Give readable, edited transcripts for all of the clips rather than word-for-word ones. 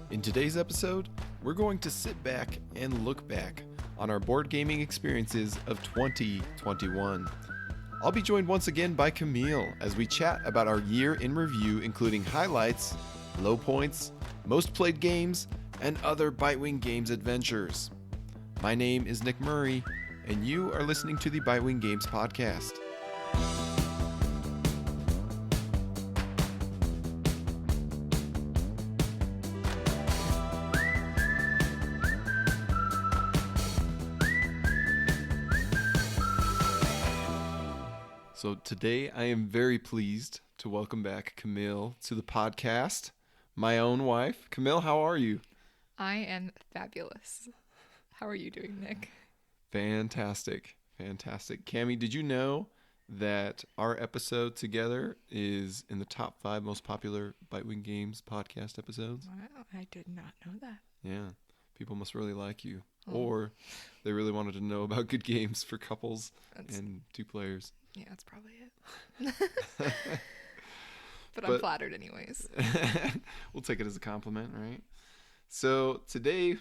In today's episode, we're going to sit back and look back on our board gaming experiences of 2021. I'll be joined once again by Camille as we chat about our year in review, including highlights, low points, most played games, and other Bitewing Games adventures. My name is Nick Murray, and you are listening to the Bitewing Games podcast. So today I am very pleased to welcome back Camille to the podcast, my own wife. Camille, how are you? I am fabulous. How are you doing, Nick? Fantastic. Camille, did you know that our episode together is in the top 5 most popular Bitewing Games podcast episodes? Wow, I did not know that. Yeah, people must really like you. Or they really wanted to know about good games for couples and 2 players. Yeah, that's probably it. But I'm flattered anyways. We'll take it as a compliment, right? So today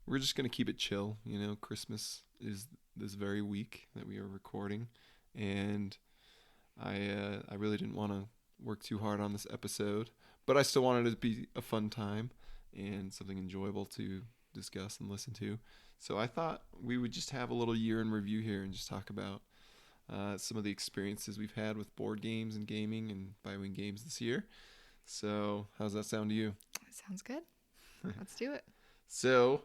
we're just going to keep it chill. You know, Christmas is this very week that we are recording. And I really didn't want to work too hard on this episode. But I still wanted it to be a fun time and something enjoyable to discuss and listen to. So I thought we would just have a little year in review here and just talk about some of the experiences we've had with board games and gaming and Bitewing Games this year. So how's that sound to you? Sounds good. Let's do it. So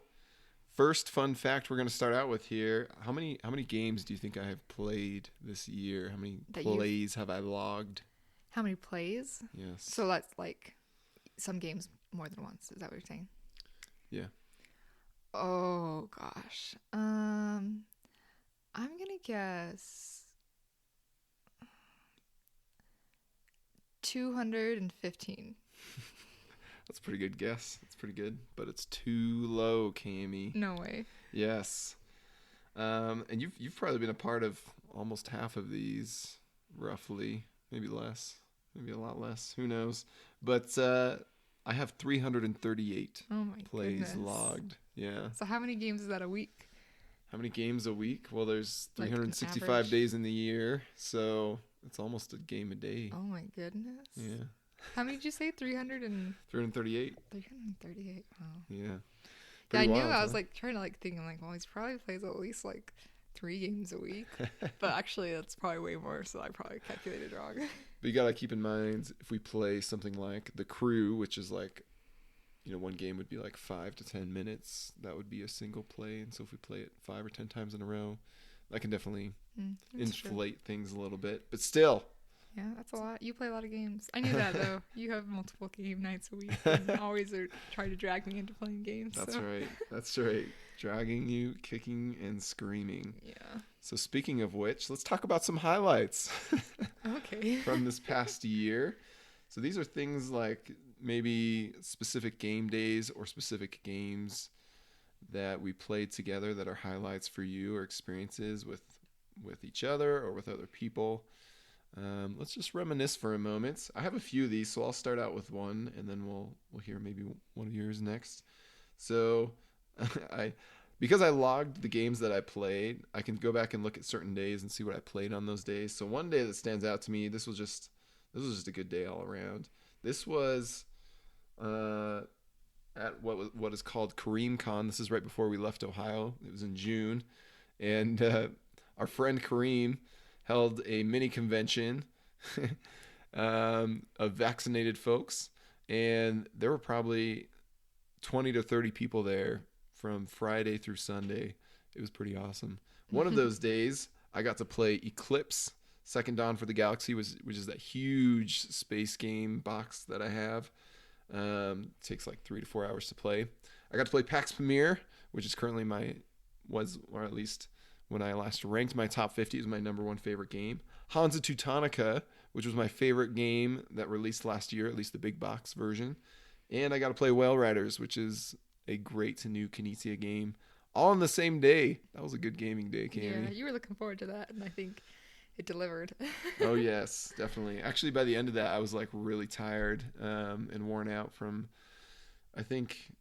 first fun fact we're going to start out with here. How many games do you think I have played this year? How many plays have I logged? How many plays? Yes. So that's like some games more than once. Is that what you're saying? Yeah. Oh gosh. I'm gonna guess 215. That's a pretty good guess. That's pretty good, but it's too low, Camille. No way. Yes. And you've probably been a part of almost half of these, roughly, maybe less, maybe a lot less. Who knows? But I have 338 plays logged. Yeah. So how many games is that a week? How many games a week? Well, there's 365 like days in the year, so it's almost a game a day. Oh my goodness. Yeah. How many did you say? 338. 338. Wow. Yeah. Yeah, I knew. Wild, I was trying to think. I'm like, well, he probably plays at least 3 games a week. But actually, that's probably way more. So I probably calculated wrong. But you gotta keep in mind, if we play something like The Crew, which is one game would be 5 to 10 minutes. That would be a single play. And so if we play it 5 or 10 times in a row, that can definitely inflate things a little bit. But still. Yeah, that's a lot. You play a lot of games. I knew that, though. You have multiple game nights a week and always are trying to drag me into playing games. That's right. That's right. Dragging you, kicking, and screaming. Yeah. So speaking of which, let's talk about some highlights. Okay. From this past year. So these are things like maybe specific game days or specific games that we played together that are highlights for you or experiences with each other or with other people. Let's just reminisce for a moment. I have a few of these, so I'll start out with one, and then we'll hear maybe one of yours next. So, because I logged the games that I played, I can go back and look at certain days and see what I played on those days. So one day that stands out to me, this was just a good day all around. This was at what is called Kareem Con. This is right before we left Ohio. It was in June, and our friend Kareem held a mini convention of vaccinated folks, and there were probably 20 to 30 people there from Friday through Sunday. It was pretty awesome. One of those days, I got to play Eclipse, Second Dawn for the Galaxy, which is that huge space game box that I have. It takes 3 to 4 hours to play. I got to play Pax Pamir, which is currently or at least when I last ranked my top 50, it was my number 1 favorite game. Hansa Teutonica, which was my favorite game that released last year, at least the big box version. And I got to play Whale Riders, which is a great new Kinesia game, all on the same day. That was a good gaming day, Camille. Yeah, you were looking forward to that, and I think it delivered. Oh, yes, definitely. Actually, by the end of that, I was really tired and worn out from, I think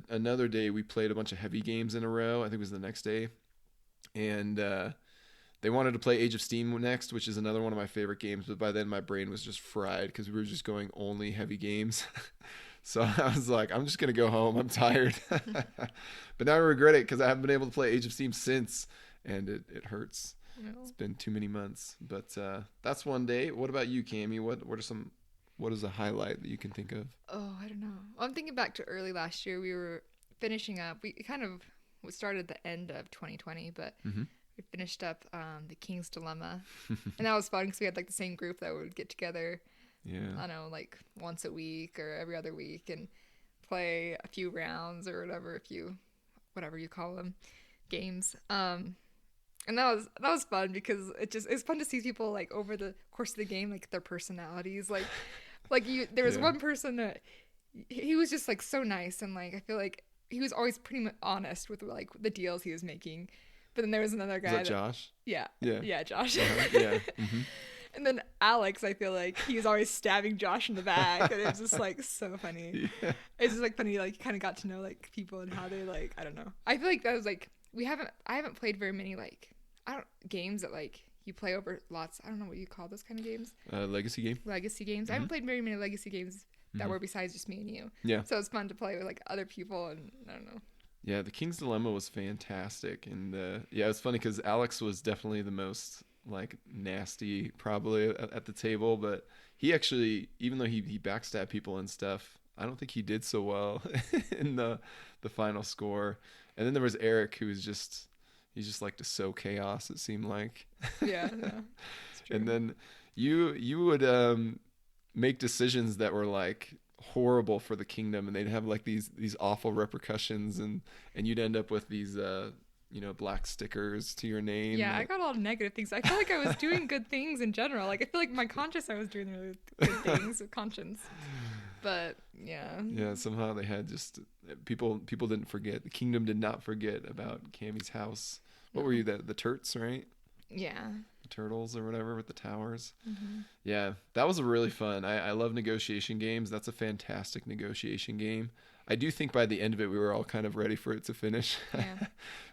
another day we played a bunch of heavy games in a row. I think it was the next day, and they wanted to play Age of Steam next, which is another one of my favorite games. But by then my brain was just fried because we were just going only heavy games. So I was like, I'm just gonna go home. I'm tired. But now I regret it because I haven't been able to play Age of Steam since, and it hurts. No. It's been too many months. But that's one day. What about you, Camille? What is a highlight that you can think of? Oh, I don't know. I'm thinking back to early last year. We were finishing up. We kind of started at the end of 2020, but Mm-hmm. we finished up the King's Dilemma, and that was fun because we had like the same group that would get together. Yeah. I don't know, like once a week or every other week, and play a few rounds or whatever you call them, games. And that was fun because it's fun to see people like over the course of the game, like their personalities, there was Yeah. one person that he was just like so nice, and like I feel like he was always pretty much honest with like the deals he was making. But then there was another guy. Is that Josh? Yeah. Yeah. Yeah, Josh. Yeah. Mm-hmm. And then Alex, I feel like he was always stabbing Josh in the back, and it was just like so funny. Yeah. It's just like funny, like you kind of got to know like people and how they like, I don't know. I feel like that was like I haven't played very many like games that like you play over lots. I don't know what you call those kind of games. Legacy game. Legacy games. I haven't played very many legacy games that Mhm. were besides just me and you. Yeah. So it's fun to play with like other people, and I don't know. Yeah, the King's Dilemma was fantastic, and yeah, it was funny because Alex was definitely the most like nasty probably at the table, but he actually, even though he backstabbed people and stuff, I don't think he did so well in the final score. And then there was Eric, who was he just liked to sow chaos, it seemed like. Yeah. No, it's true. And then you would make decisions that were like horrible for the kingdom, and they'd have like these awful repercussions, and you'd end up with these black stickers to your name. Yeah, I got all negative things. I feel like I was doing good things in general. Like I feel like my conscience, I was doing really good things with conscience. But yeah. Yeah, somehow they had just people didn't forget. The kingdom did not forget about Cammie's house. What were you, the turts, right? Yeah. The turtles or whatever with the towers. Mm-hmm. Yeah, that was a really fun. I love negotiation games. That's a fantastic negotiation game. I do think by the end of it, we were all kind of ready for it to finish. Yeah.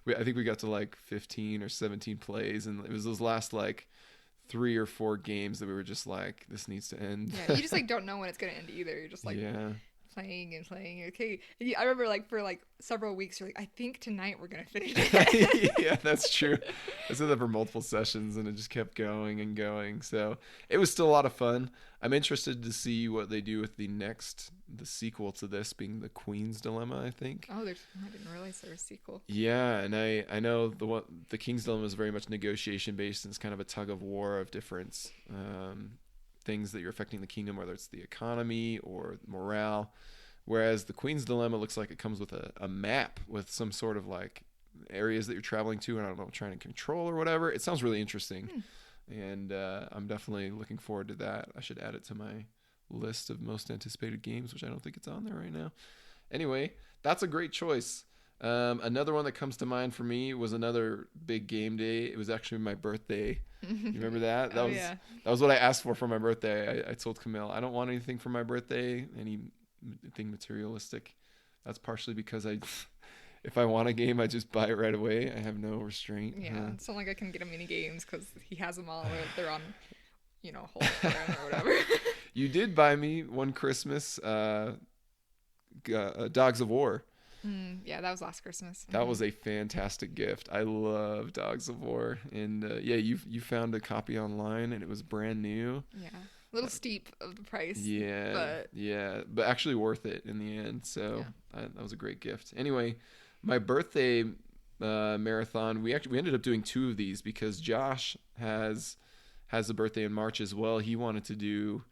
I think we got to like 15 or 17 plays, and it was those last like 3 or 4 games that we were just like, this needs to end. Yeah, you just like don't know when it's gonna end either. You're just like yeah. playing and playing. Okay, I remember like for like several weeks, you're like, I think tonight we're gonna finish it. Yeah, that's true. I said that for multiple sessions, and it just kept going and going. So it was still a lot of fun. I'm interested to see what they do with the sequel to this, being the Queen's Dilemma, I think. Oh, I didn't realize there was a sequel. Yeah, and I know the King's Dilemma is very much negotiation based, and it's kind of a tug of war of different things that you're affecting the kingdom, whether it's the economy or morale. Whereas the Queen's Dilemma looks like it comes with a map with some sort of like areas that you're traveling to, and I don't know, trying to control or whatever. It sounds really interesting. And I'm definitely looking forward to that. I should add it to my list of most anticipated games, which I don't think it's on there right now. Anyway, that's a great choice. Another one that comes to mind for me was another big game day. It was actually my birthday. You remember that? That was what I asked for my birthday. I told Camille, I don't want anything for my birthday, anything materialistic. That's partially because if I want a game, I just buy it right away. I have no restraint. Yeah, it's not like I can get him mini games because he has them all. They're on, hold for him or whatever. You did buy me one Christmas Dogs of War. Yeah, that was last Christmas. That was a fantastic gift. I love Dogs of War. And yeah, you found a copy online, and it was brand new. Yeah. A little steep of the price. Yeah. But actually worth it in the end. So that was a great gift. Anyway, my birthday marathon, we ended up doing 2 of these because Josh has a birthday in March as well. He wanted to do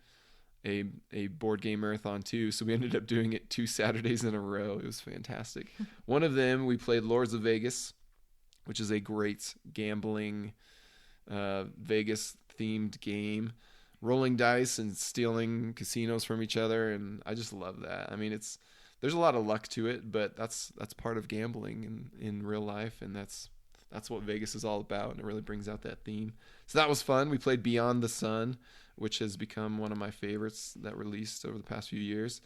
a board game marathon too, so we ended up doing it 2 Saturdays in a row. It was fantastic. One of them, we played Lords of Vegas, which is a great gambling Vegas themed game, rolling dice and stealing casinos from each other, and I just love that. I mean, there's a lot of luck to it, but that's part of gambling in real life, and that's what Vegas is all about, and it really brings out that theme. So that was fun. We played Beyond the Sun, which has become one of my favorites that released over the past few years.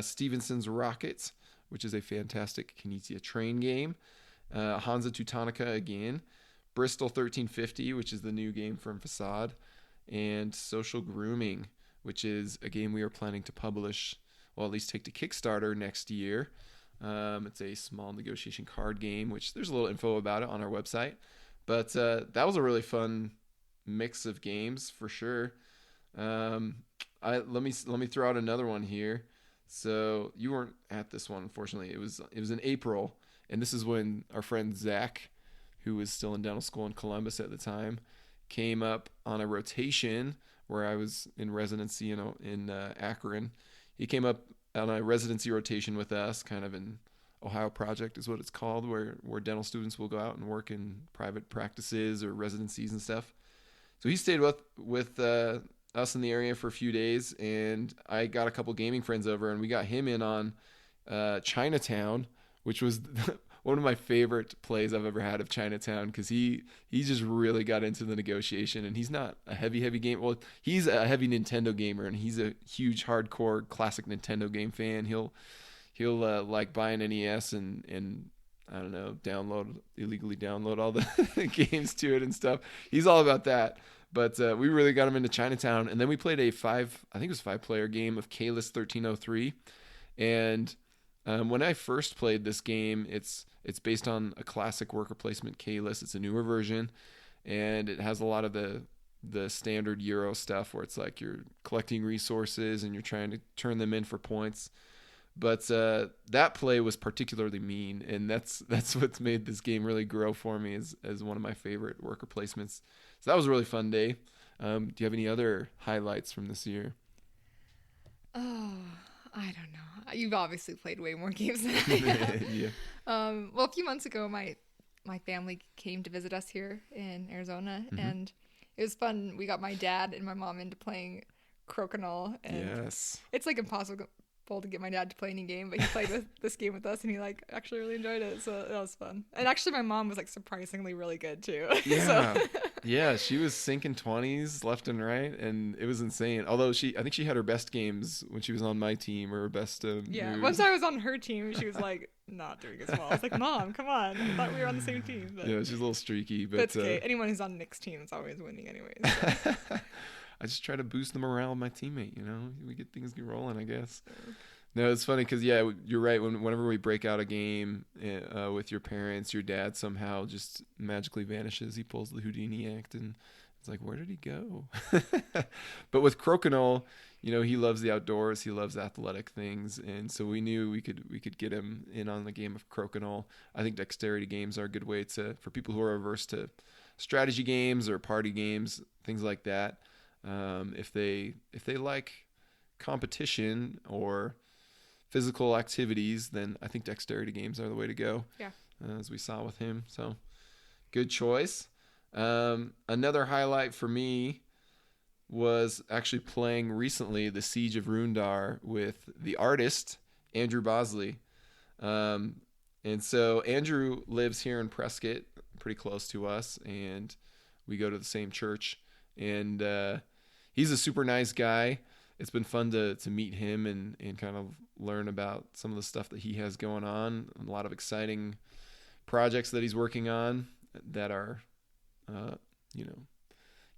Stevenson's Rockets, which is a fantastic Kinesia train game. Hansa Teutonica again. Bristol 1350, which is the new game from Facade. And Social Grooming, which is a game we are planning to publish, well, at least take to Kickstarter next year. It's a small negotiation card game, which there's a little info about it on our website. But that was a really fun mix of games for sure. Let me throw out another one here. So you weren't at this one, unfortunately. It was in April, and this is when our friend Zach, who was still in dental school in Columbus at the time, came up on a rotation where I was in residency in Akron. He came up on a residency rotation with us, kind of an Ohio project is what it's called, where dental students will go out and work in private practices or residencies and stuff. So he stayed with us in the area for a few days, and I got a couple gaming friends over, and we got him in on Chinatown, which was one of my favorite plays I've ever had of Chinatown, because he just really got into the negotiation, and he's not a heavy game. Well, he's a heavy Nintendo gamer, and he's a huge hardcore classic Nintendo game fan. He'll like buy an NES and I don't know, illegally download all the games to it and stuff. He's all about that. But we really got him into Chinatown, and then we played a 5-player game of Kalis 1303. And when I first played this game, it's based on a classic worker placement Kalis. It's a newer version, and it has a lot of the standard Euro stuff where it's like you're collecting resources and you're trying to turn them in for points. But that play was particularly mean, and that's what's made this game really grow for me as one of my favorite worker placements. So that was a really fun day. Do you have any other highlights from this year? Oh, I don't know. You've obviously played way more games than I have. Yeah. Well, a few months ago, my family came to visit us here in Arizona, and it was fun. We got my dad and my mom into playing Crokinole, and Yes. it's like impossible to get my dad to play any game, but he played with this game with us, and he like actually really enjoyed it, so that was fun. And actually my mom was like surprisingly really good too. Yeah. Yeah, she was sinking 20s left and right, and it was insane. Although I think she had her best games when she was on my team, or her best yeah moves. Once I was on her team, she was like not doing as well. I was like, Mom, come on, I thought we were on the same team. But Yeah, she's a little streaky, but that's okay. Anyone who's on Nick's team is always winning anyways, so. I just try to boost the morale of my teammate, we get things rolling, I guess. No, it's funny because, yeah, you're right. Whenever we break out a game with your parents, your dad somehow just magically vanishes. He pulls the Houdini act, and it's like, where did he go? But with Crokinole, he loves the outdoors. He loves athletic things, and so we knew we could get him in on the game of Crokinole. I think dexterity games are a good way for people who are averse to strategy games or party games, things like that. If they like competition or physical activities, then I think dexterity games are the way to go. Yeah. As we saw with him. So good choice. Another highlight for me was actually playing recently the Siege of Rundar with the artist, Andrew Bosley. And so Andrew lives here in Prescott, pretty close to us, and we go to the same church. And he's a super nice guy. It's been fun to meet him and kind of learn about some of the stuff that he has going on. A lot of exciting projects that he's working on that are,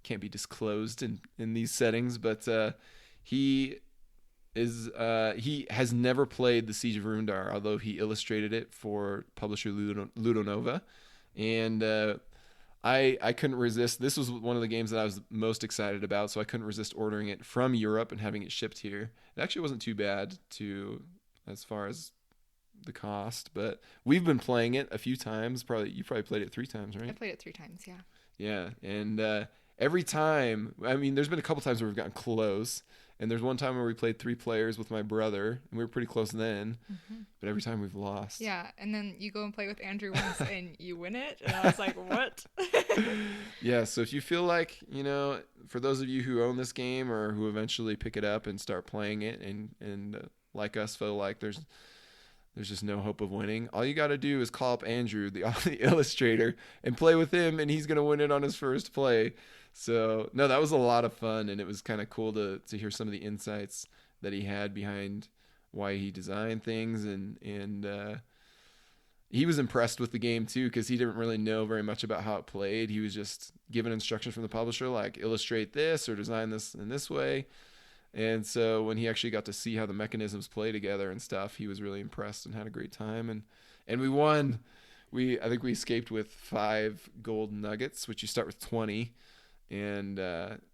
can't be disclosed in these settings. But he has never played the Siege of Rundar, although he illustrated it for publisher Ludonova. And I couldn't resist. This was one of the games that I was most excited about, so I couldn't resist ordering it from Europe and having it shipped here. It actually wasn't too bad as far as the cost, but we've been playing it a few times. You probably played it 3 times, right? I played it 3 times, yeah. Yeah, and every time, there's been a couple times where we've gotten close, and there's one time where we played 3 players with my brother, and we were pretty close then, but every time we've lost. Yeah, and then you go and play with Andrew once, and you win it, and I was like, what? Yeah, so if you feel like, for those of you who own this game or who eventually pick it up and start playing it and like us feel like there's just no hope of winning, all you got to do is call up Andrew, the illustrator, and play with him, and he's going to win it on his first play. So, no, that was a lot of fun, and it was kind of cool to hear some of the insights that he had behind why he designed things, and he was impressed with the game too, because he didn't really know very much about how it played. He was just given instructions from the publisher, like illustrate this or design this in this way. And so when he actually got to see how the mechanisms play together and stuff, he was really impressed and had a great time. And we won. I think we escaped with 5 gold nuggets, which you start with 20. And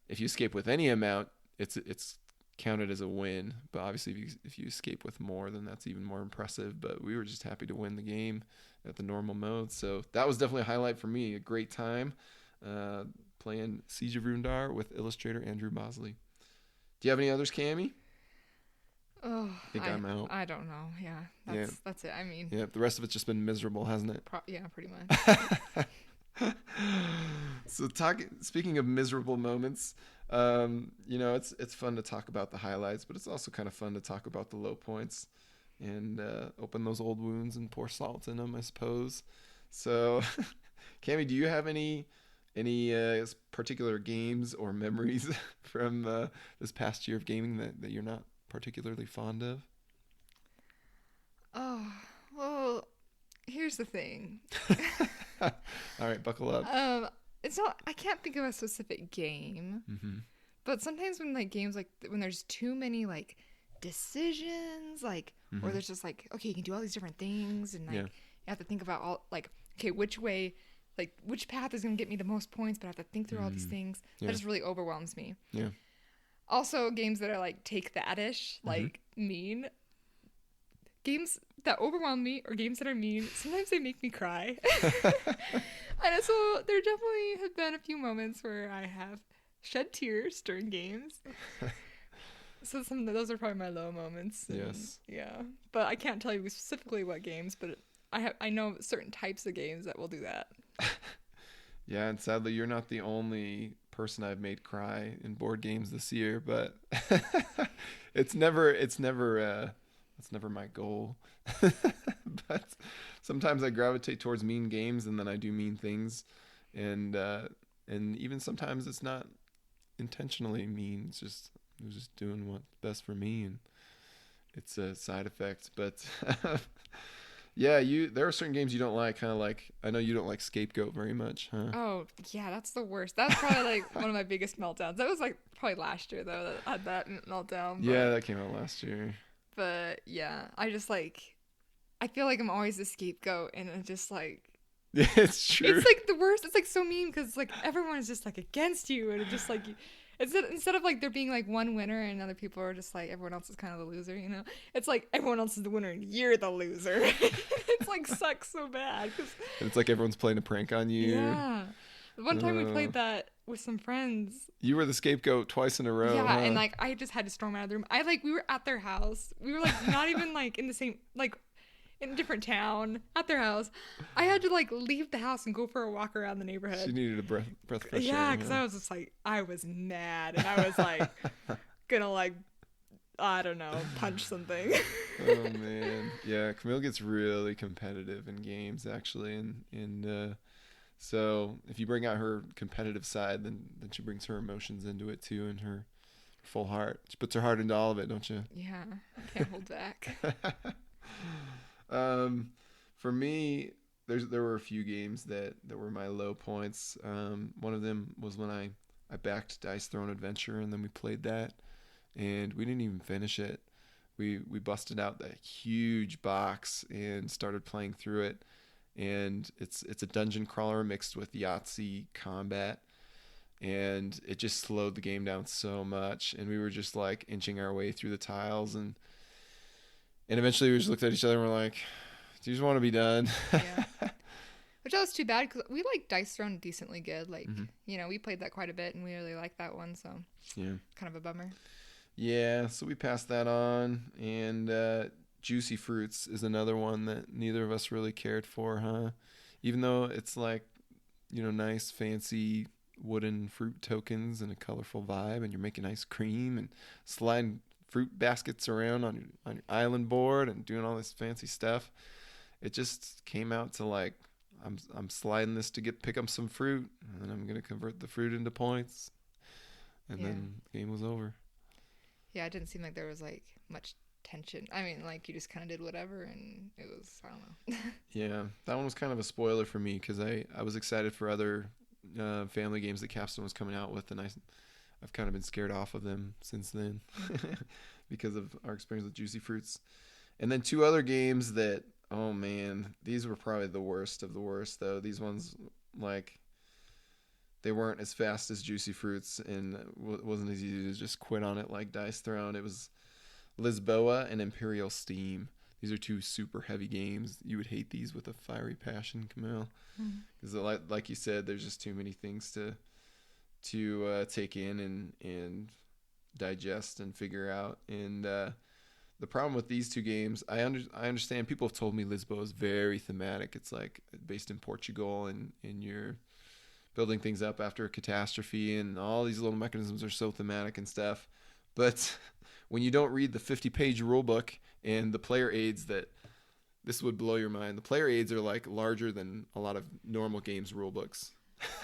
if you escape with any amount, it's counted as a win. But obviously, if you escape with more, then that's even more impressive. But we were just happy to win the game at the normal mode. So that was definitely a highlight for me. A great time playing Siege of Rundar with illustrator Andrew Bosley. Do you have any others, Cammy? Oh, I think I'm out. I don't know. Yeah, that's it. I mean, yeah, the rest of it's just been miserable, hasn't it? Yeah, pretty much. So speaking of miserable moments, it's fun to talk about the highlights, but it's also kind of fun to talk about the low points and open those old wounds and pour salt in them, I suppose. So, Cammy, do you have any particular games or memories from this past year of gaming that you're not particularly fond of? Oh, well, here's the thing. All right, buckle up. I can't think of a specific game, Mm-hmm. but sometimes when like games like when there's too many like decisions, like Mm-hmm. or there's just like, okay, you can do all these different things, and like Yeah. you have to think about all like, okay, which way, like which path is going to get me the most points, but I have to think through all these things. Yeah. That just really overwhelms me. Yeah. Also, games that are like take that-ish, like mean. Games that overwhelm me or games that are mean, sometimes they make me cry. And so there definitely have been a few moments where I have shed tears during games. So those are probably my low moments. Yes. Yeah. But I can't tell you specifically what games, but I know certain types of games that will do that. Yeah, and sadly, you're not the only person I've made cry in board games this year, but it's never my goal. But sometimes I gravitate towards mean games, and then I do mean things, and even sometimes it's not intentionally mean. It's just doing what's best for me, and it's a side effect. But yeah, there are certain games you don't like, kind of like, I know you don't like Scapegoat very much, huh? Oh, yeah, that's the worst. That's probably like one of my biggest meltdowns. That was like probably last year though that I had that meltdown. Yeah, that came out last year. But yeah, I just like, I feel like I'm always the scapegoat, and it's just like, Yeah, it's true. it's like the worst. It's like so mean because like everyone is just like against you, and it's just like, instead of like there being like one winner and other people are just like everyone else is kind of the loser, you know? It's like everyone else is the winner and you're the loser. It's like sucks so bad. And it's like everyone's playing a prank on you. Yeah. One time we played that with some friends. You were the scapegoat twice in a row. Yeah, huh? and like I just had to storm out of the room. We were at their house. We were like not even like in the same, like in a different town at their house. I had to like leave the house and go for a walk around the neighborhood. She needed a breath of fresh air. Yeah, because I was just like, I was mad, and I was like gonna like, I don't know, punch something. Oh man, yeah. Camille gets really competitive in games actually, and so if you bring out her competitive side, then she brings her emotions into it too, and her full heart. She puts her heart into all of it, don't you? Yeah, I can't hold back. For me, there were a few games that were my low points. One of them was when I backed Dice Throne Adventure, and then we played that, and we didn't even finish it. We busted out that huge box and started playing through it, and it's a dungeon crawler mixed with Yahtzee combat, and it just slowed the game down so much, and we were just like inching our way through the tiles, and eventually we just looked at each other and we're like, do you just want to be done? Yeah. Which that was too bad because we like Dice Throne decently good. Like, you know, we played that quite a bit and we really liked that one. So, yeah. Kind of a bummer. Yeah, so we passed that on. And Juicy Fruits is another one that neither of us really cared for, huh? Even though it's like, you know, nice, fancy wooden fruit tokens and a colorful vibe, and you're making ice cream and sliding fruit baskets around on your island board and doing all this fancy stuff. It just came out to like, I'm sliding this to pick up some fruit, and then I'm gonna convert the fruit into points, and then the game was over. Yeah, it didn't seem like there was like much attention. I mean, like, you just kind of did whatever, and it was, I don't know. Yeah, that one was kind of a spoiler for me because I was excited for other family games that Capstone was coming out with, and I've kind of been scared off of them since then because of our experience with Juicy Fruits. And then two other games that, oh man, these were probably the worst of the worst, though. These ones, like, they weren't as fast as Juicy Fruits, and wasn't as easy to just quit on it like Dice Throne. It was Lisboa and Imperial Steam. These are two super heavy games. You would hate these with a fiery passion, Camille, because like you said, there's just too many things to take in and digest and figure out. And the problem with these two games, I understand. People have told me Lisboa is very thematic. It's like based in Portugal, and you're building things up after a catastrophe, and all these little mechanisms are so thematic and stuff. But when you don't read the 50-page rule book and the player aids, that this would blow your mind. The player aids are like larger than a lot of normal games rule books.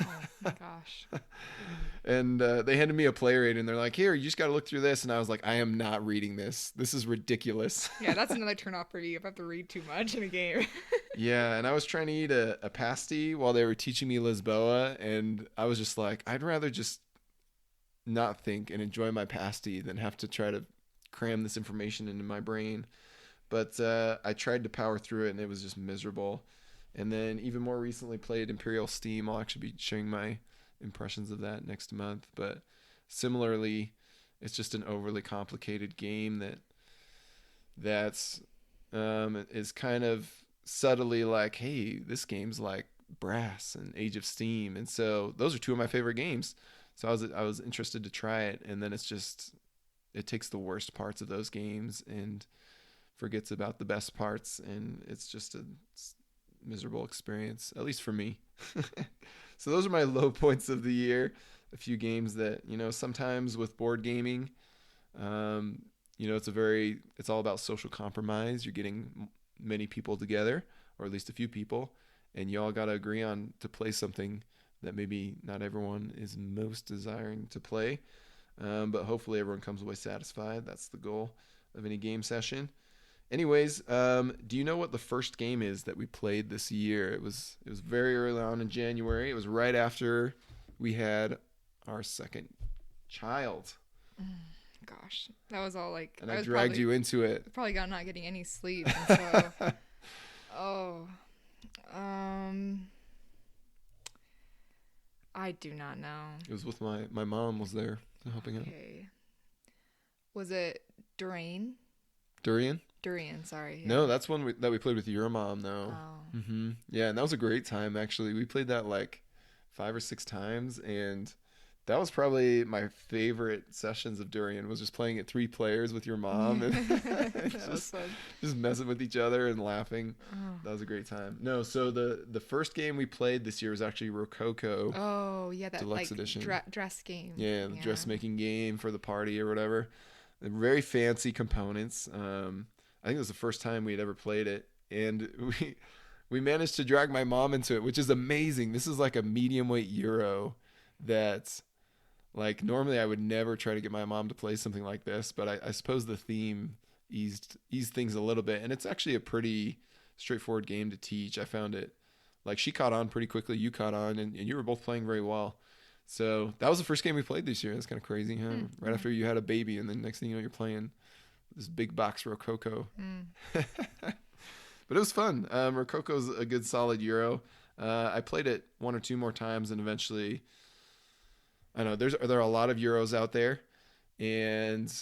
Oh my gosh. And they handed me a player aid, and they're like, here, you just got to look through this. And I was like, I am not reading this. This is ridiculous. Yeah, that's another turn off for me if I have to read too much in a game. Yeah, and I was trying to eat a pasty while they were teaching me Lisboa, and I was just like, I'd rather just not think and enjoy my pasty than have to try to cram this information into my brain. But I tried to power through it, and it was just miserable. And then even more recently played Imperial Steam. I'll actually be sharing my impressions of that next month. But similarly, it's just an overly complicated game that's is kind of subtly like, hey, this game's like Brass and Age of Steam. And so those are two of my favorite games. So I was interested to try it, and then it takes the worst parts of those games and forgets about the best parts, and it's just a miserable experience, at least for me. So those are my low points of the year. A few games that, sometimes with board gaming, it's all about social compromise. You're getting many people together, or at least a few people, and you all got to agree on to play something that maybe not everyone is most desiring to play, but hopefully everyone comes away satisfied. That's the goal of any game session. Anyways, do you know what the first game is that we played this year? It was very early on in January. It was right after we had our second child. Gosh, that was all like. And I dragged you into it. Probably got not getting any sleep. And so, I do not know. It was with my mom was there helping out. Okay. Was it Durian? Durian, sorry. Yeah. No, that's one that we played with your mom, though. Oh. Mm-hmm. Yeah, and that was a great time, actually. We played that like 5 or 6 times, and that was probably my favorite sessions of Durian, was just playing it 3 players with your mom and That was fun. just messing with each other and laughing. Oh. That was a great time. No, so the first game we played this year was actually Rococo. Oh, yeah, that Deluxe like Edition. Dress game. Yeah, the dressmaking game for the party or whatever. Very fancy components. I think it was the first time we had ever played it, and we managed to drag my mom into it, which is amazing. This is like a medium weight Euro that, like, normally I would never try to get my mom to play something like this, but I suppose the theme eased things a little bit, and it's actually a pretty straightforward game to teach. I found it, like, she caught on pretty quickly, you caught on, and you were both playing very well. So that was the first game we played this year. That's kind of crazy, huh? Mm-hmm. Right after you had a baby, and then next thing you know, you're playing this big box Rococo. But it was fun. Rococo's a good solid Euro. I played it 1 or 2 more times, and eventually, I know there are a lot of Euros out there, and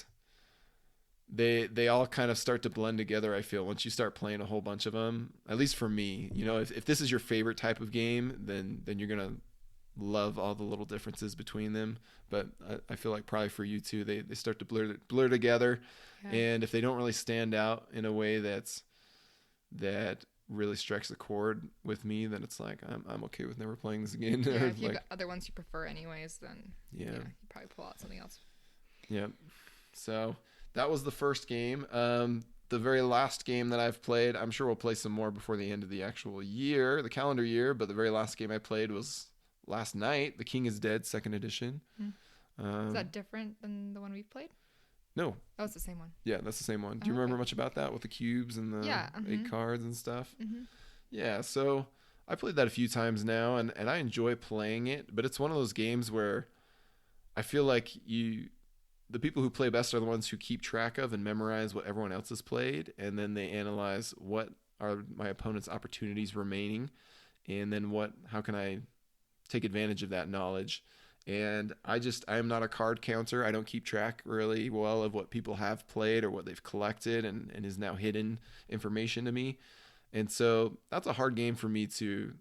they all kind of start to blend together. I feel once you start playing a whole bunch of them, at least for me, if this is your favorite type of game, then you're gonna love all the little differences between them. But I feel like probably for you too, they start to blur together. Yeah. And if they don't really stand out in a way that really strikes a chord with me, then it's like I'm okay with never playing this again. Yeah, if you've got other ones you prefer anyways, then you probably pull out something else. Yeah. So that was the first game. The very last game that I've played, I'm sure we'll play some more before the end of the actual year, the calendar year, but the very last game I played was last night, The King is Dead 2nd edition. Is that different than the one we've played? No. Oh, it's the same one. Yeah, that's the same one. Do you remember much about that with the cubes and the 8 cards and stuff? Mm-hmm. Yeah, so I played that a few times now, and I enjoy playing it, but it's one of those games where I feel like the people who play best are the ones who keep track of and memorize what everyone else has played, and then they analyze what are my opponent's opportunities remaining, and then how can I take advantage of that knowledge. And I am not a card counter. I don't keep track really well of what people have played or what they've collected and is now hidden information to me. And so that's a hard game for me to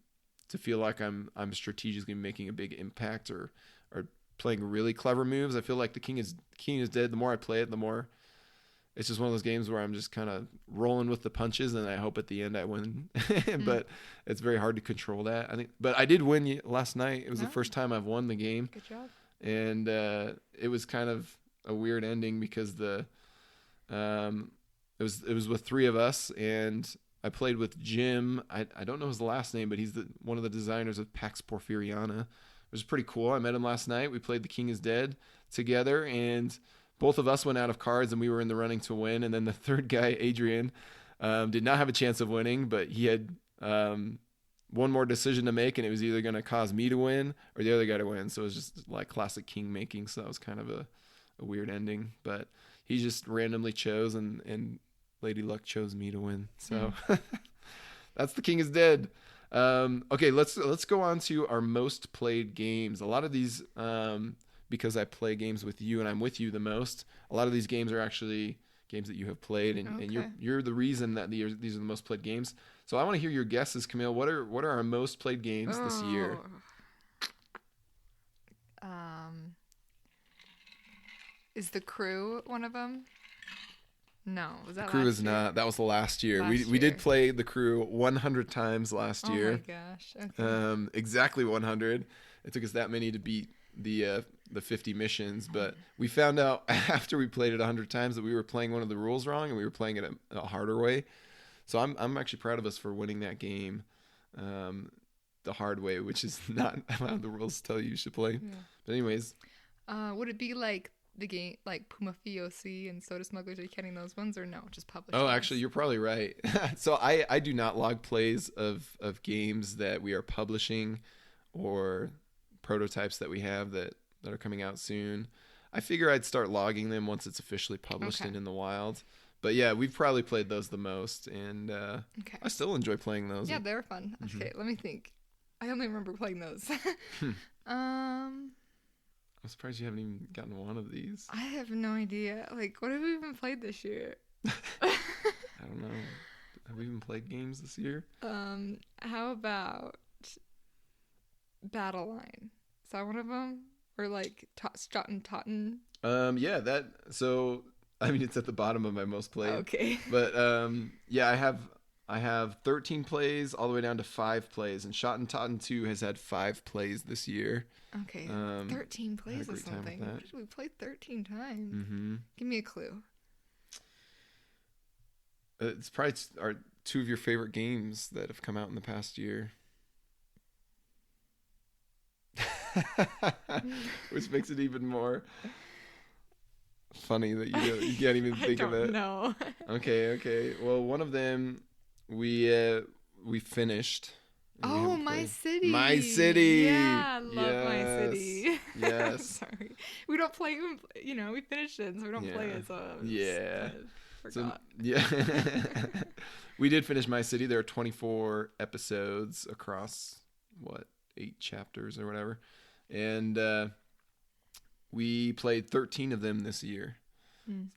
feel like I'm strategically making a big impact or playing really clever moves. I feel like the king is dead. The more I play it, the more it's just one of those games where I'm just kind of rolling with the punches, and I hope at the end I win. But it's very hard to control that. I think, but I did win last night. It was the first time I've won the game. Good job. And it was kind of a weird ending because it was with 3 of us, and I played with Jim. I don't know his last name, but he's one of the designers of Pax Porfiriana. It was pretty cool. I met him last night. We played The King is Dead together, and both of us went out of cards, and we were in the running to win. And then the third guy, Adrian, did not have a chance of winning, but he had one more decision to make, and it was either going to cause me to win or the other guy to win. So it was just like classic king making. So that was kind of a weird ending. But he just randomly chose, and Lady Luck chose me to win. So that's The King is Dead. Okay, let's go on to our most played games. A lot of these, because I play games with you and I'm with you the most, a lot of these games are actually games that you have played, and you're the reason that these are the most played games. So I want to hear your guesses, Camille. What are our most played games this year? Is The Crew one of them? No, was that The Crew last is year? not. That was the last year. We Year. did play The Crew 100 times last year. Oh my gosh. Okay. Exactly 100. It took us that many to beat the 50 missions, but we found out after we played it 100 times that we were playing one of the rules wrong, and we were playing it a harder way. So I'm actually proud of us for winning that game the hard way, which is not how the rules tell you should play. Yeah. But anyways. Would it be like the game, like Puma Fioc and Soda Smugglers? Are you counting those ones, or no, just published Oh, ones? actually, you're probably right. So I do not log plays of games that we are publishing or prototypes that we have that are coming out soon. I figure I'd start logging them once it's officially published and in the wild. But yeah, we've probably played those the most, and I still enjoy playing those. Yeah, they're fun. Mm-hmm. Okay, let me think. I only remember playing those. I'm surprised you haven't even gotten one of these. I have no idea. Like, what have we even played this year? I don't know. Have we even played games this year? How about Battle Line? Is that one of them? Or like Stoughton Totten? Yeah, that. So I mean, it's at the bottom of my most played. Okay. But yeah, I have 13 plays all the way down to 5 plays, and Shot and Totten 2 has had 5 plays this year. Okay. 13 plays or something. We played 13 times. Mm-hmm. Give me a clue. It's probably 2 of your favorite games that have come out in the past year. Which makes it even more funny that you can't even think of it. No. Okay. Well, one of them we finished. Oh, My City. My City. Yeah, I love My City. Yes. Sorry, we don't play. We finished it, so we don't play it. So forgot. So, yeah. We did finish My City. There are 24 episodes across 8 chapters or whatever. And we played 13 of them this year.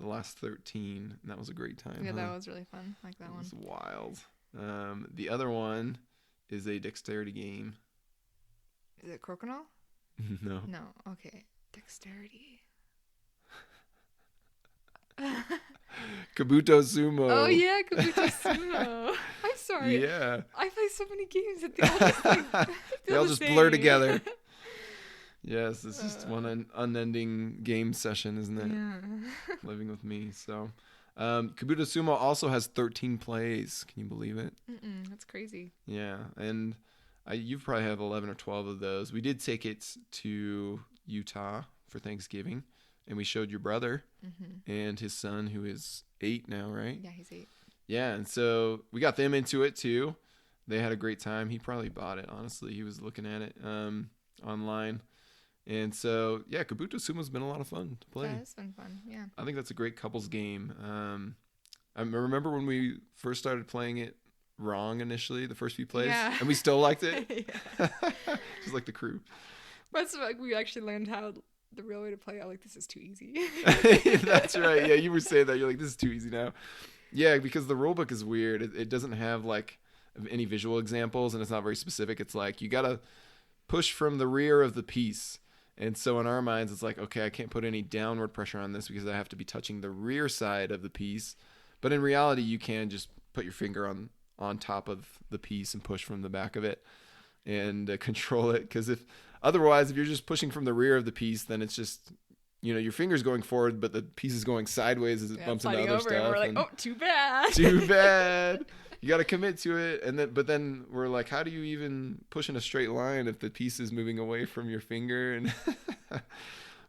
The last 13. And that was a great time. Yeah, that was really fun. I like that one. It was wild. The other one is a dexterity game. Is it Crokinole? No. No. Okay. Dexterity. Kabuto Sumo. Oh yeah, Kabuto Sumo. I'm sorry. Yeah. I play so many games that they all just blur together. Yes, it's just one unending game session, isn't it? Yeah. Living with me. So, Kabuto Sumo also has 13 plays. Can you believe it? That's crazy. Yeah, and you probably have 11 or 12 of those. We did take it to Utah for Thanksgiving. and we showed your brother and his son, who is 8 now, right? Yeah, he's 8. Yeah, and so we got them into it too. They had a great time. He probably bought it, honestly. He was looking at it online. And so, yeah, Kabuto Sumo's been a lot of fun to play. Yeah, it's been fun, yeah. I think that's a great couples game. I remember when we first started playing it wrong initially, the first few plays, and we still liked it. Just like the crew. But it's like we actually learned how the real way to play it. Like, this is too easy. That's right. Yeah, you were saying that. You're like, this is too easy now. Yeah, because the rule book is weird. It doesn't have like any visual examples, and it's not very specific. It's like you gotta push from the rear of the piece. And so in our minds, it's like, okay, I can't put any downward pressure on this because I have to be touching the rear side of the piece. But in reality, you can just put your finger on top of the piece and push from the back of it and control it. Because if you're just pushing from the rear of the piece, then it's just, your finger's going forward, but the piece is going sideways as it bumps into other stuff. And we're like, oh, too bad. Too bad. You got to commit to it. But then we're like, how do you even push in a straight line if the piece is moving away from your finger? And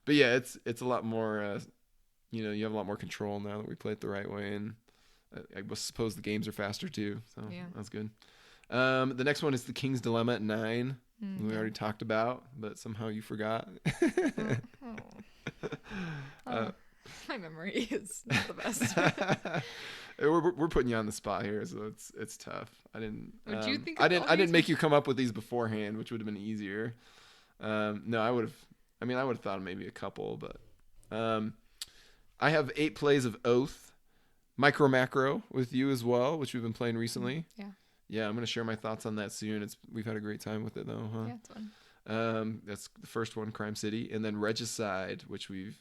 but yeah, it's a lot more, you have a lot more control now that we play it the right way. And I suppose the games are faster too. So that's good. The next one is the King's Dilemma at 9. We already talked about, but somehow you forgot. My memory is not the best. We're putting you on the spot here, so it's tough. I didn't. Would you think I didn't make you come up with these beforehand, which would have been easier. No, I would have. I would have thought of maybe a couple, but I have 8 plays of Oath, Micro Macro with you as well, which we've been playing recently. Yeah, I'm gonna share my thoughts on that soon. We've had a great time with it though, huh? Yeah, it's fun. That's the first one, Crime City, and then Regicide, which we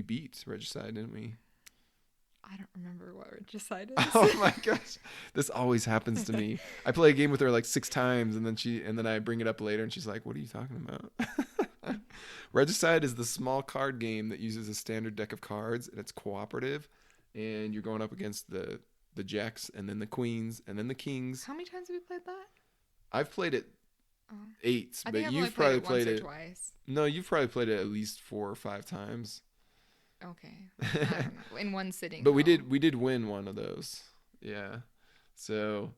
beat Regicide, didn't we? I don't remember what Regicide is. Oh my gosh, this always happens to me. I play a game with her like 6 times, and then I bring it up later, and she's like, "What are you talking about?" Regicide is the small card game that uses a standard deck of cards, and it's cooperative, and you're going up against the jacks, and then the queens, and then the kings. How many times have we played that? I've played it 8, I but think you've probably played it once or twice. No, you've probably played it at least 4 or 5 times. Okay, I don't know. In one sitting. But we did win one of those. Yeah. So,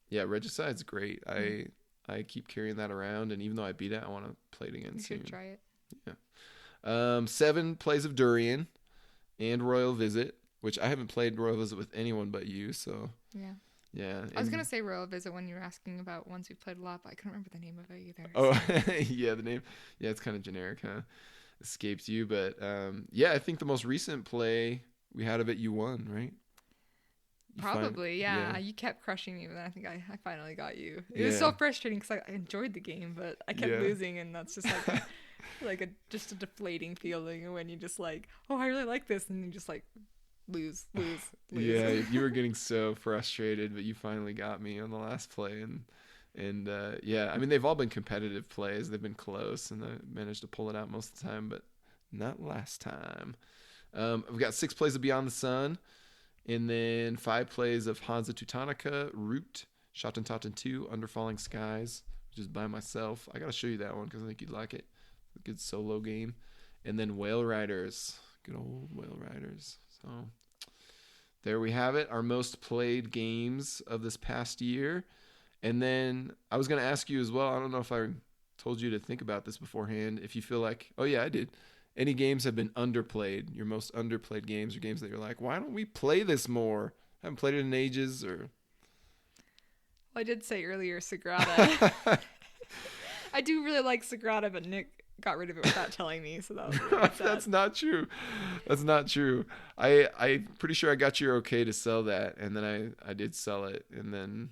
yeah, Regicide's great. I keep carrying that around, and even though I beat it, I want to play it again soon. You should try it. Yeah. 7 plays of Durian and Royal Visit, which I haven't played Royal Visit with anyone but you, so. Yeah. I was going to say Royal Visit when you were asking about ones we've played a lot, but I couldn't remember the name of it either. Oh, yeah, the name. Yeah, it's kind of generic, huh? Escapes you, but yeah, I think the most recent play we had of it, you won, right? Probably, yeah. You kept crushing me, but I think I finally got you. It was so frustrating because I enjoyed the game, but I kept losing, and that's just like just a deflating feeling when you just like, oh, I really like this, and you just like lose. Yeah, you were getting so frustrated, but you finally got me on the last play, and yeah, they've all been competitive plays. They've been close, and I managed to pull it out most of the time, but not last time. We've got 6 plays of Beyond the Sun, and then 5 plays of Hansa Teutonica, Root, Schotten 2, Under Falling Skies, which is by myself. I got to show you that one because I think you'd like it. It's a good solo game. And then Whale Riders, good old Whale Riders. So there we have it, our most played games of this past year. And then I was going to ask you as well, I don't know if I told you to think about this beforehand, if you feel like, oh yeah, I did. Any games have been underplayed, your most underplayed games, or games that you're like, why don't we play this more? I haven't played it in ages, or... Well, I did say earlier Sagrada. I do really like Sagrada, but Nick got rid of it without telling me, so that was really sad. That's not true. That's not true. I'm pretty sure I got your okay to sell that, and then I did sell it, and then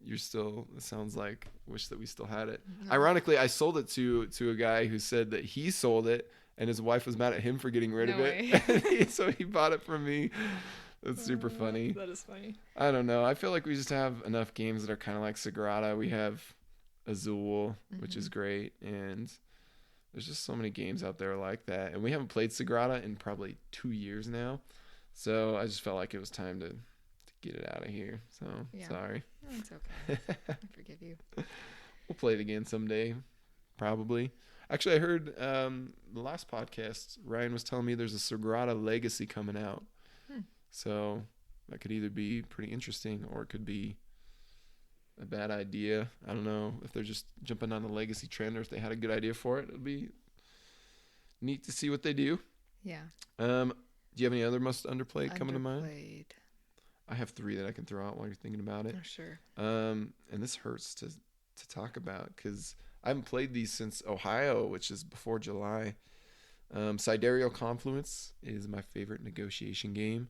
you're still, it sounds like, wish that we still had it. No. Ironically, I sold it to a guy who said that he sold it, and his wife was mad at him for getting rid of it. So he bought it from me. That's super funny. That is funny. I don't know. I feel like we just have enough games that are kind of like Sagrada. We have Azul, which is great, and there's just so many games out there like that. And we haven't played Sagrada in probably 2 years now. So I just felt like it was time to get it out of here. So sorry. It's okay. I forgive you. We'll play it again someday, probably. Actually, I heard the last podcast, Ryan was telling me there's a Sagrada Legacy coming out. So that could either be pretty interesting or it could be a bad idea. I don't know if they're just jumping on the Legacy trend or if they had a good idea for it. It'll be neat to see what they do. Yeah. Do you have any other most underplayed coming to mind? Underplayed. I have 3 that I can throw out while you're thinking about it. Oh, sure. And this hurts to talk about because I haven't played these since Ohio, which is before July. Sidereal Confluence is my favorite negotiation game,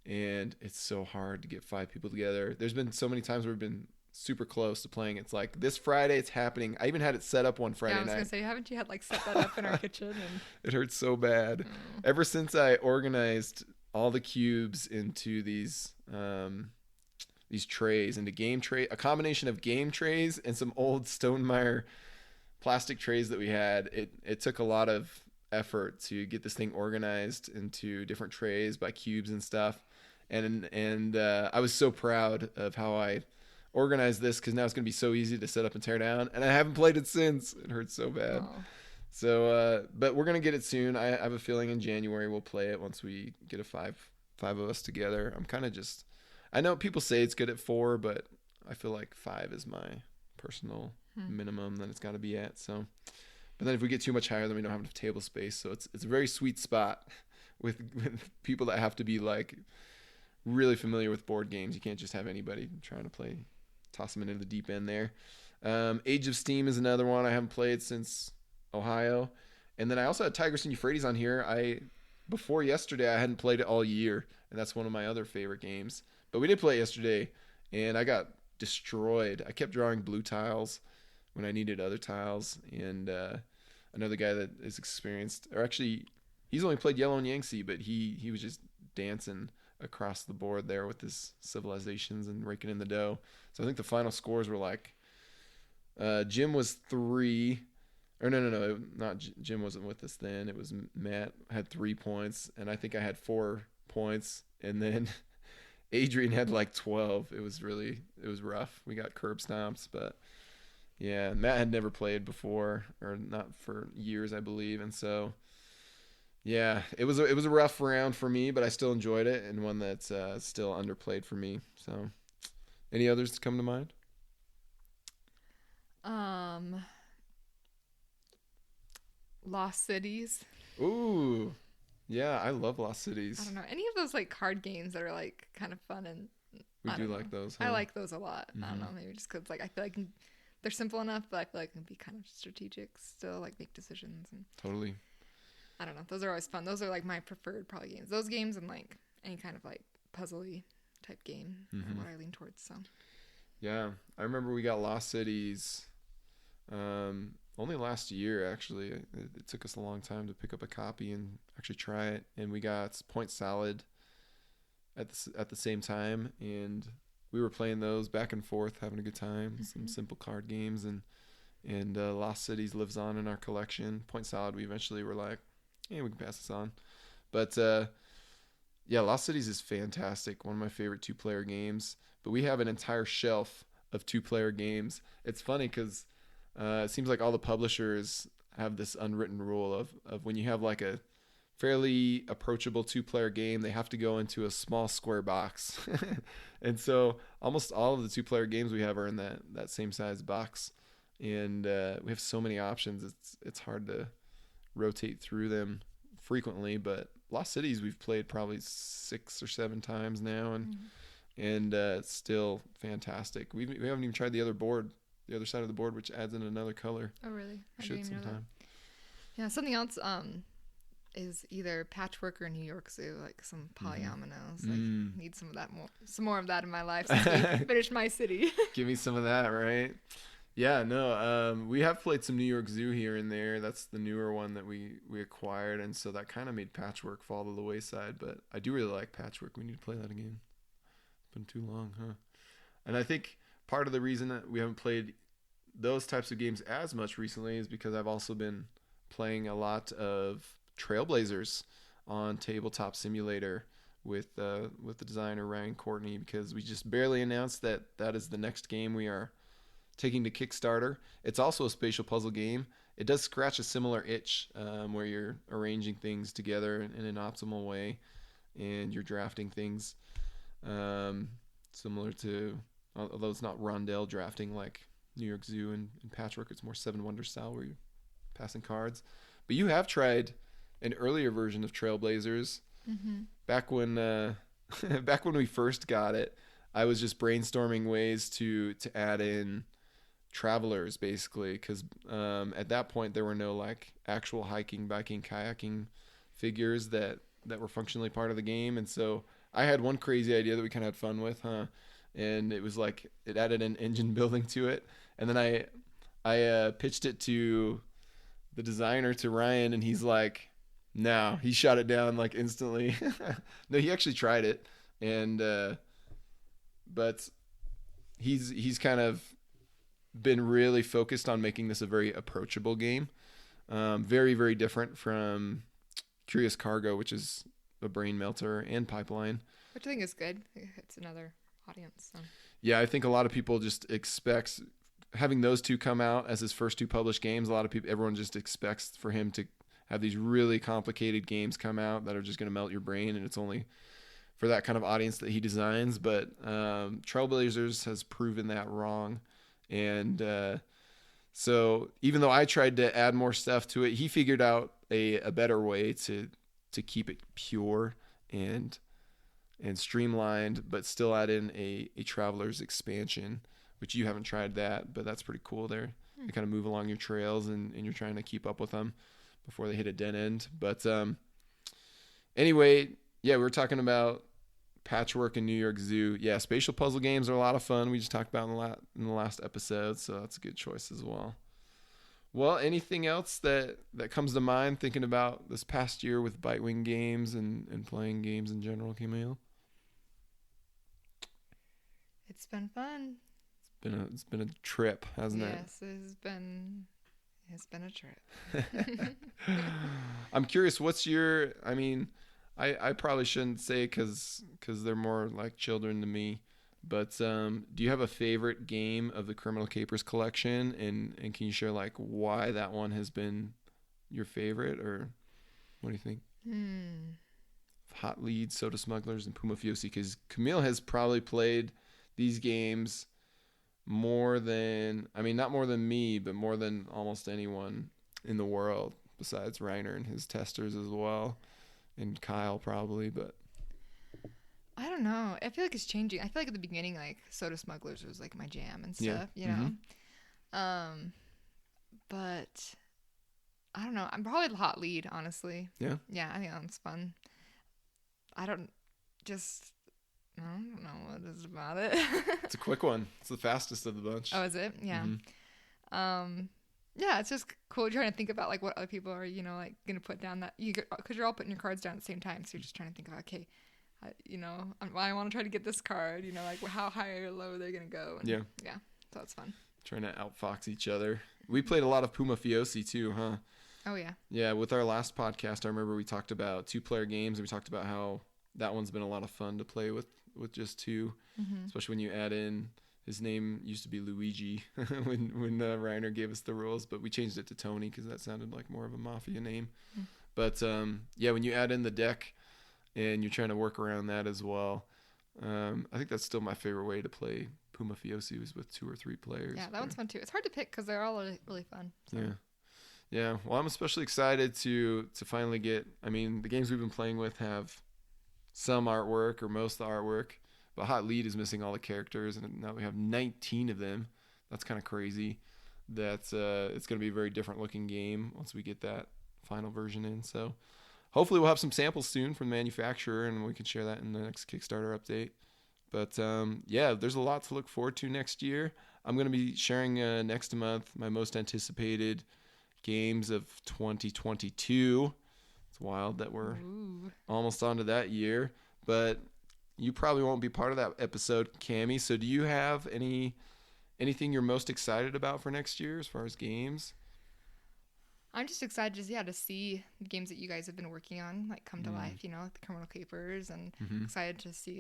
and it's so hard to get 5 people together. There's been so many times where we've been super close to playing. It's like this Friday it's happening. I even had it set up one Friday night. I was gonna say, haven't you had like set that up in our kitchen? And... It hurts so bad. Ever since I organized all the cubes into these trays, into game tray, a combination of game trays and some old Stonemeyer plastic trays that we had. It took a lot of effort to get this thing organized into different trays by cubes and stuff. And I was so proud of how I organized this because now it's going to be so easy to set up and tear down. And I haven't played it since. It hurts so bad. Oh. So, but we're going to get it soon. I have a feeling in January we'll play it once we get a five of us together. I'm kind of just, I know people say it's good at 4, but I feel like 5 is my personal minimum that it's got to be at. So, but then if we get too much higher, then we don't have enough table space. So it's a very sweet spot with people that have to be like really familiar with board games. You can't just have anybody trying to play, toss them into the deep end there. Age of Steam is another one I haven't played since Ohio. And then I also had Tigris and Euphrates on here. Before yesterday, I hadn't played it all year, and that's one of my other favorite games. But we did play it yesterday, and I got destroyed. I kept drawing blue tiles when I needed other tiles, and another guy that is experienced, or actually, he's only played Yellow and Yangtze, but he was just dancing across the board there with his civilizations and raking in the dough. So I think the final scores were like, Jim was 3. Or no, not Jim wasn't with us then. It was Matt had 3 points, and I think I had 4 points, and then Adrian had like 12. It was rough. We got curb stomps, but yeah, Matt had never played before, or not for years, I believe, and so yeah, it was a rough round for me, but I still enjoyed it, and one that's still underplayed for me. So, any others to come to mind? Lost Cities. Ooh, yeah, I love Lost Cities. I don't know, any of those like card games that are like kind of fun, and we do like those. Huh? I like those a lot. I don't know, maybe just because like I feel like they're simple enough, but I feel like they can be kind of strategic still, like make decisions and totally. I don't know, those are always fun. Those are like my preferred probably games. Those games and like any kind of like puzzly type game are what I lean towards. So yeah, I remember we got Lost Cities. Only last year, actually. It took us a long time to pick up a copy and actually try it. And we got Point Salad at the same time, and we were playing those back and forth, having a good time. Some simple card games, and Lost Cities lives on in our collection. Point Salad, we eventually were like, yeah, we can pass this on. But yeah, Lost Cities is fantastic. One of my favorite 2-player games. But we have an entire shelf of 2-player games. It's funny because it seems like all the publishers have this unwritten rule of when you have like a fairly approachable 2-player game, they have to go into a small square box. And so almost all of the 2-player games we have are in that same size box. And we have so many options. It's hard to rotate through them frequently, but Lost Cities we've played probably 6 or 7 times now, and it's still fantastic. We haven't even tried the other side of the board, which adds in another color. Oh, really? I should sometime. Yeah, something else is either Patchwork or New York Zoo, like some polyominoes. Like, need some more of that in my life since we finished my city. Give me some of that, right? Yeah, no, we have played some New York Zoo here and there. That's the newer one that we acquired, and so that kind of made Patchwork fall to the wayside, but I do really like Patchwork. We need to play that again. It's been too long, huh? And I think part of the reason that we haven't played those types of games as much recently is because I've also been playing a lot of Trailblazers on Tabletop Simulator with the designer Ryan Courtney, because we just barely announced that is the next game we are taking to Kickstarter. It's also a spatial puzzle game, it does scratch a similar itch where you're arranging things together in an optimal way, and you're drafting things similar to, although it's not rondel drafting like New York Zoo and Patchwork. It's more Seven Wonders style where you're passing cards. But you have tried an earlier version of Trailblazers. Mm-hmm. Back when back when we first got it, I was just brainstorming ways to add in travelers, basically, because at that point there were no like actual hiking, biking, kayaking figures that were functionally part of the game. And so I had one crazy idea that we kind of had fun with, and it was like it added an engine building to it. And then I pitched it to the designer, to Ryan, and he's like, no, he shot it down like instantly. No, he actually tried it, and but he's kind of been really focused on making this a very approachable game. Very, very different from Curious Cargo, which is a brain melter, and Pipeline. Which I think is good. It's another audience. So. Yeah, I think a lot of people just expect having those two come out as his first two published games. A lot of people, everyone just expects for him to have these really complicated games come out that are just going to melt your brain, and it's only for that kind of audience that he designs. But Trailblazers has proven that wrong. And so even though I tried to add more stuff to it, he figured out a better way to keep it pure and streamlined, but still add in a traveler's expansion, which you haven't tried that, but that's pretty cool there. You kind of move along your trails and you're trying to keep up with them before they hit a dead end. But anyway, yeah, we were talking about Patchwork and New York Zoo. Yeah, spatial puzzle games are a lot of fun. We just talked about in the last episode, so that's a good choice as well. Well, anything else that comes to mind thinking about this past year with Bitewing Games and playing games in general, Camille? It's been fun. It's been a trip, hasn't it? Yes, it's been a trip. I'm curious, what's your, I mean, I probably shouldn't say because they're more like children to me, but do you have a favorite game of the Criminal Capers collection, and can you share like why that one has been your favorite, or what do you think? Hot Lead, Soda Smugglers, and Puma Fiosi, because Camille has probably played these games more than, I mean, not more than me, but more than almost anyone in the world besides Reiner and his testers as well, and Kyle probably. But I don't know. I feel like it's changing. I feel like at the beginning, like Soda Smugglers was like my jam and stuff, you know. But I don't know. I'm probably the Hot Lead, honestly. Yeah. Yeah, I think that one's fun. I don't know what it is about it. It's a quick one. It's the fastest of the bunch. Oh, is it? Yeah. Yeah, it's just cool trying to think about like what other people are, you know, like gonna put down, that you, because you're all putting your cards down at the same time, so you're just trying to think about, okay, you know, I want to try to get this card, you know, like how high or low they're gonna go. And, yeah, so it's fun. Trying to outfox each other. We played a lot of Puma Fiosi too, huh? Oh yeah. Yeah, with our last podcast, I remember we talked about 2-player games, and we talked about how that one's been a lot of fun to play with just two, especially when you add in, his name used to be Luigi when Reiner gave us the rules, but we changed it to Tony because that sounded like more of a mafia name. But yeah, when you add in the deck and you're trying to work around that as well, I think that's still my favorite way to play Puma Fiosi, was with 2 or 3 players. Yeah, that one's fun too. It's hard to pick because they're all really, really fun. So. Yeah. Well, I'm especially excited to finally get, I mean, the games we've been playing with have some artwork or most of the artwork, but Hot Lead is missing all the characters, and now we have 19 of them. That's kind of crazy. It's going to be a very different looking game once we get that final version in. So hopefully we'll have some samples soon from the manufacturer, and we can share that in the next Kickstarter update. But yeah, there's a lot to look forward to next year. I'm going to be sharing next month my most anticipated games of 2022. It's wild that we're almost onto that year, but you probably won't be part of that episode, Cammy. So do you have anything you're most excited about for next year as far as games? I'm just excited to see the games that you guys have been working on like come to life, you know, like the Criminal Capers, and excited to see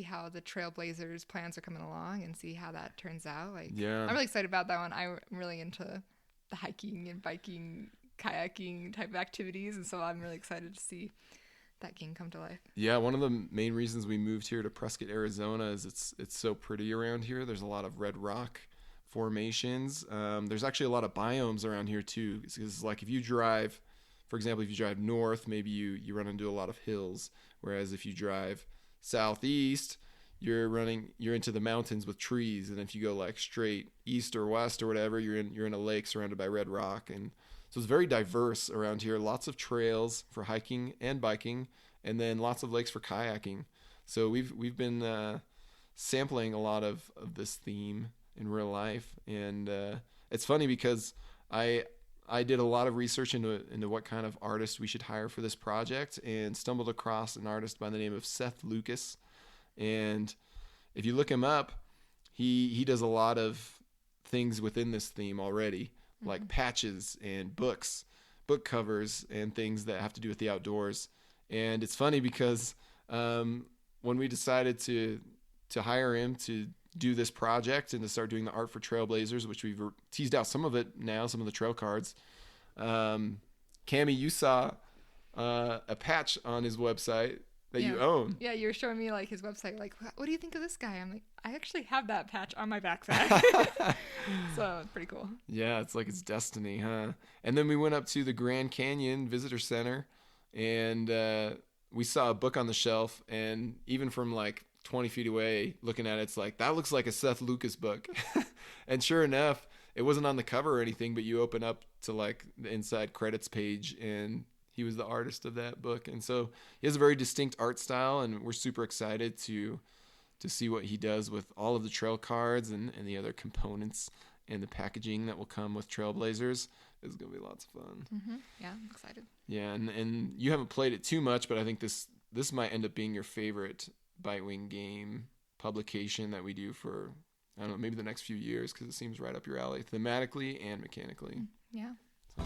how the Trailblazers plans are coming along and see how that turns out. Like, I'm really excited about that one. I'm really into the hiking and biking, kayaking type of activities, and so I'm really excited to see that game come to life. Yeah, one of the main reasons we moved here to Prescott, Arizona is it's so pretty around here. There's a lot of red rock formations. There's actually a lot of biomes around here too. Because like if you drive, for example, if you drive north, maybe you run into a lot of hills. Whereas if you drive southeast, you're into the mountains with trees. And if you go like straight east or west or whatever, you're in a lake surrounded by red rock. And so it's very diverse around here. Lots of trails for hiking and biking, and then lots of lakes for kayaking. So we've been sampling a lot of this theme in real life, and it's funny because I did a lot of research into what kind of artist we should hire for this project, and stumbled across an artist by the name of Seth Lucas. And if you look him up, he does a lot of things within this theme already, like patches and book covers and things that have to do with the outdoors. And it's funny because when we decided to hire him to do this project and to start doing the art for Trailblazers, which we've teased out some of it now, some of the trail cards. Camille, you saw a patch on his website that you own. Yeah, you were showing me like his website. Like, what do you think of this guy? I'm like, I actually have that patch on my backpack. So it's pretty cool. Yeah, it's like it's destiny, huh? And then we went up to the Grand Canyon Visitor Center, and we saw a book on the shelf, and even from like 20 feet away looking at it, it's like, that looks like a Seth Lucas book. And sure enough, it wasn't on the cover or anything, but you open up to like the inside credits page, and he was the artist of that book. And so he has a very distinct art style, and we're super excited to see what he does with all of the trail cards and the other components and the packaging that will come with Trailblazers. It's going to be lots of fun. Yeah, I'm excited. Yeah, and you haven't played it too much, but I think this might end up being your favorite Bitewing game publication that we do for, I don't know, maybe the next few years, because it seems right up your alley, thematically and mechanically. Yeah. So,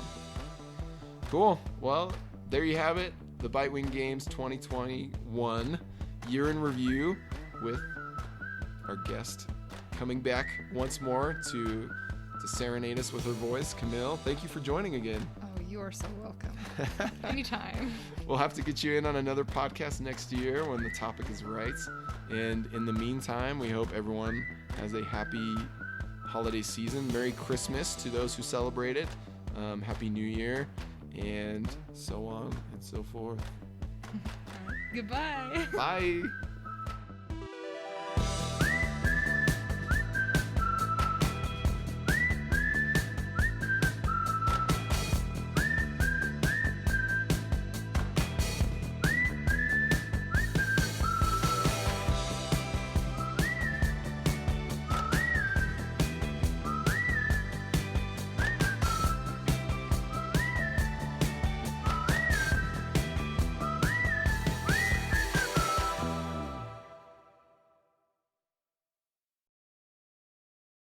cool. Well, there you have it. The Bitewing Games 2021 year in review with our guest coming back once more to serenade us with her voice. Camille, thank you for joining again. Oh, you are so welcome. Anytime. We'll have to get you in on another podcast next year when the topic is right. And in the meantime, we hope everyone has a happy holiday season. Merry Christmas to those who celebrate it. Happy New Year, and so on and so forth. Goodbye. Bye.